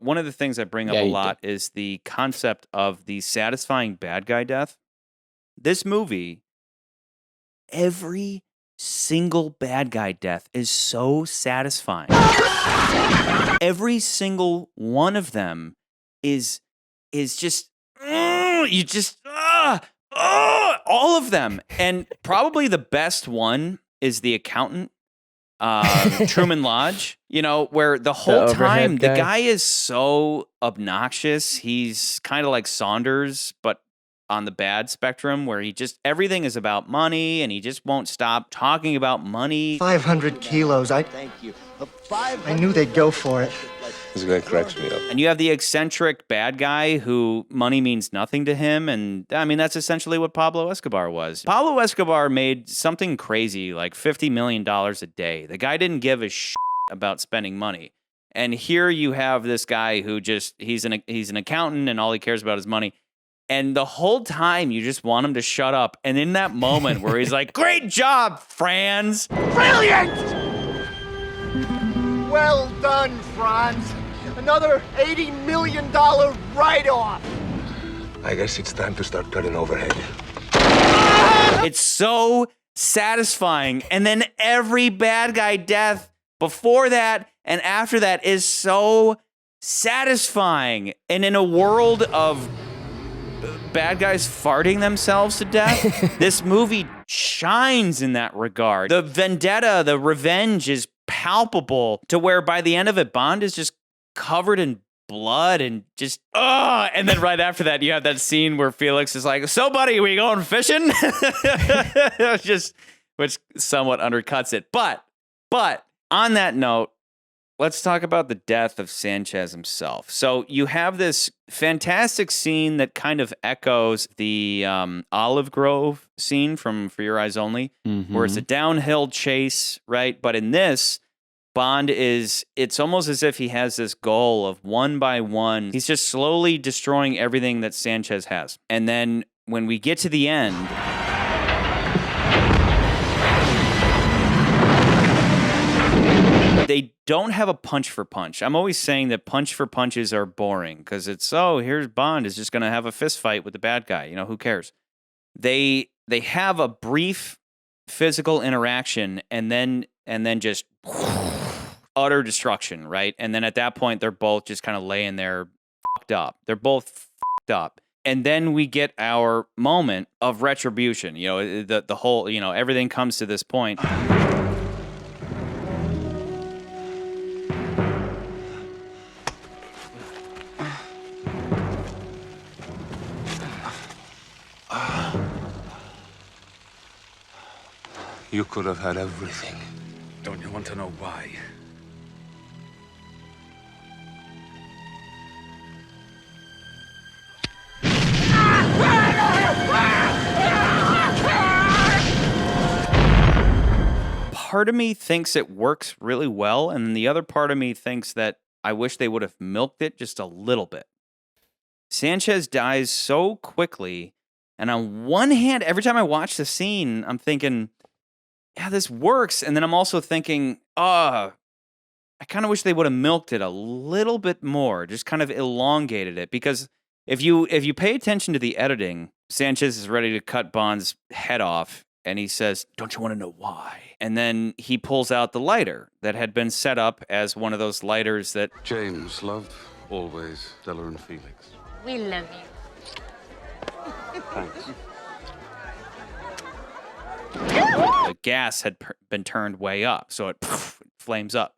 one of the things I bring up a lot is the concept of the satisfying bad guy death. This movie, every single bad guy death is so satisfying. Every single one of them is just all of them. And probably the best one is the accountant, Truman Lodge, where the whole time the guy is so obnoxious. He's kind of like Saunders, but on the bad spectrum, where everything is about money and he just won't stop talking about money. 500 kilos. Thank you. I knew they'd go for it. This guy cracks me up. And you have the eccentric bad guy who money means nothing to him. And I mean, that's essentially what Pablo Escobar was. Pablo Escobar made something crazy like $50 million a day. The guy didn't give a shit about spending money. And here you have this guy who he's an accountant and all he cares about is money. And the whole time you just want him to shut up. And in that moment where he's like, great job, Franz. Brilliant! Well done, Franz. Another $80 million write-off. I guess it's time to start cutting overhead. It's so satisfying. And then every bad guy death before that and after that is so satisfying. And in a world of bad guys farting themselves to death, this movie shines in that regard. The vendetta, the revenge is palpable to where by the end of it, Bond is just covered in blood and just, and then right after that, you have that scene where Felix is like, so buddy, we going fishing? Which somewhat undercuts it. But on that note, let's talk about the death of Sanchez himself. So you have this fantastic scene that kind of echoes the Olive Grove scene from For Your Eyes Only, where it's a downhill chase, right? But in this, Bond it's almost as if he has this goal of one by one. He's just slowly destroying everything that Sanchez has. And then when we get to the end, they don't have a punch for punch. I'm always saying that punch for punches are boring because it's, here's Bond is just going to have a fist fight with the bad guy. Who cares? They have a brief physical interaction and then just utter destruction, right? And then at that point, they're both just kind of laying there fucked up. They're both fucked up. And then we get our moment of retribution. The whole, everything comes to this point. You could have had everything. Don't you want to know why? Part of me thinks it works really well, and the other part of me thinks that I wish they would have milked it just a little bit. Sanchez dies so quickly, and on one hand, every time I watch the scene, I'm thinking, yeah, this works. And then I'm also thinking, I kind of wish they would have milked it a little bit more, just kind of elongated it. Because if you pay attention to the editing, Sanchez is ready to cut Bond's head off, and he says, don't you want to know why? And then he pulls out the lighter that had been set up as one of those lighters that... James, love, always, Stella and Felix. We love you. Thanks. The gas had been turned way up, so it flames up.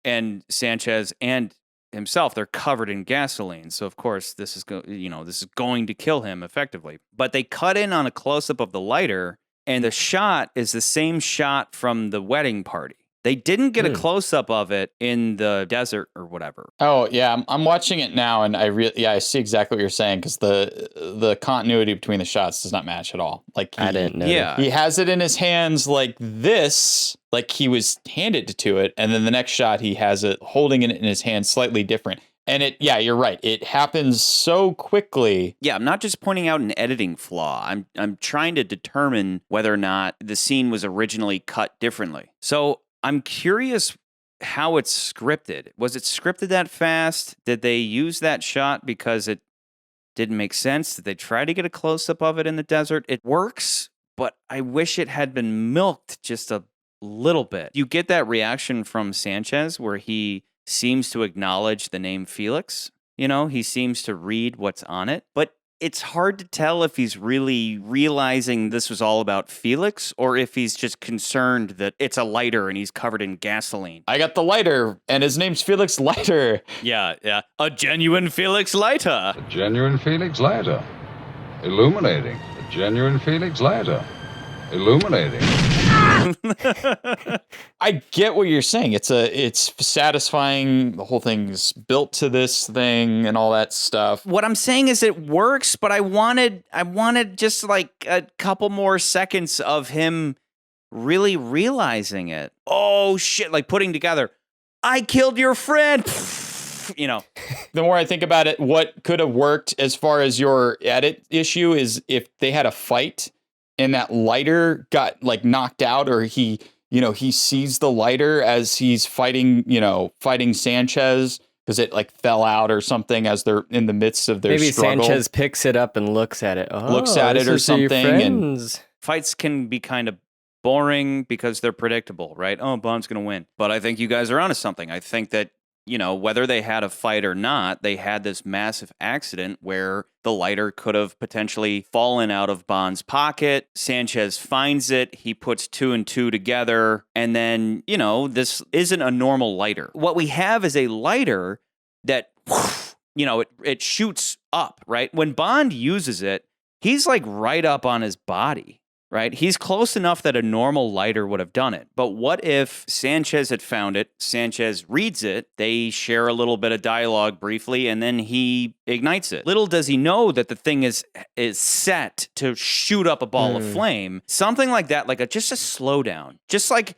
And Sanchez and himself, they're covered in gasoline. So, of course, this is going to kill him effectively. But they cut in on a close-up of the lighter, and the shot is the same shot from the wedding party. They didn't get a close-up of it in the desert or whatever. Oh, yeah. I'm watching it now, and I see exactly what you're saying, because the continuity between the shots does not match at all. Like I didn't know. Yeah. He has it in his hands like this, like he was handed to it, and then the next shot he has it holding it in his hand slightly different. And you're right. It happens so quickly. Yeah, I'm not just pointing out an editing flaw. I'm trying to determine whether or not the scene was originally cut differently. So I'm curious how it's scripted. Was it scripted that fast? Did they use that shot because it didn't make sense? Did they try to get a close-up of it in the desert? It works, but I wish it had been milked just a little bit. You get that reaction from Sanchez where he seems to acknowledge the name Felix. He seems to read what's on it, but it's hard to tell if he's really realizing this was all about Felix or if he's just concerned that it's a lighter and he's covered in gasoline. I got the lighter, and his name's Felix Lighter. Yeah. A genuine Felix lighter. A genuine Felix lighter. Illuminating. A genuine Felix lighter. Illuminating. I get what you're saying. It's satisfying. The whole thing's built to this thing and all that stuff. What I'm saying is it works, but I wanted just like a couple more seconds of him really realizing it. Oh shit, like putting together, I killed your friend. The more I think about it, what could have worked as far as your edit issue is if they had a fight and that lighter got like knocked out, or he sees the lighter as he's fighting Sanchez because it like fell out or something as they're in the midst of their struggle. Maybe Sanchez picks it up and looks at it. Or something. And fights can be kind of boring because they're predictable, right? Oh, Bond's going to win. But I think you guys are onto something. I think that whether they had a fight or not, they had this massive accident where the lighter could have potentially fallen out of Bond's pocket. Sanchez finds it. He puts 2 and 2 together. And then, this isn't a normal lighter. What we have is a lighter that, it shoots up, right? When Bond uses it, he's like right up on his body. Right? He's close enough that a normal lighter would have done it. But what if Sanchez had found it, Sanchez reads it, they share a little bit of dialogue briefly, and then he ignites it. Little does he know that the thing is set to shoot up a ball of flame. Something like that, like just a slowdown. Just like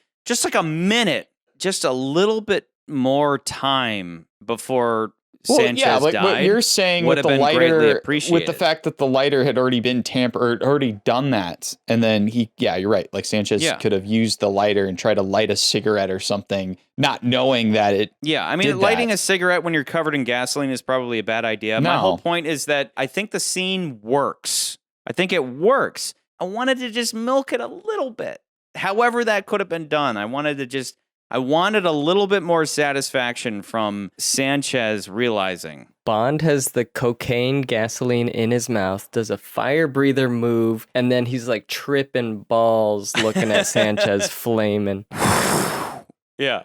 a minute, just a little bit more time before Sanchez died. What you're saying would with have the been greatly lighter, appreciated. with the fact that the lighter had already been tampered, already done that, and then you're right. Like Sanchez could have used the lighter and tried to light a cigarette or something, not knowing that it. Yeah, I mean, lighting a cigarette when you're covered in gasoline is probably a bad idea. My whole point is that I think the scene works. I think it works. I wanted to just milk it a little bit. However that could have been done, I wanted a little bit more satisfaction from Sanchez realizing. Bond has the cocaine gasoline in his mouth, does a fire breather move, and then he's like tripping balls looking at Sanchez flaming. Yeah.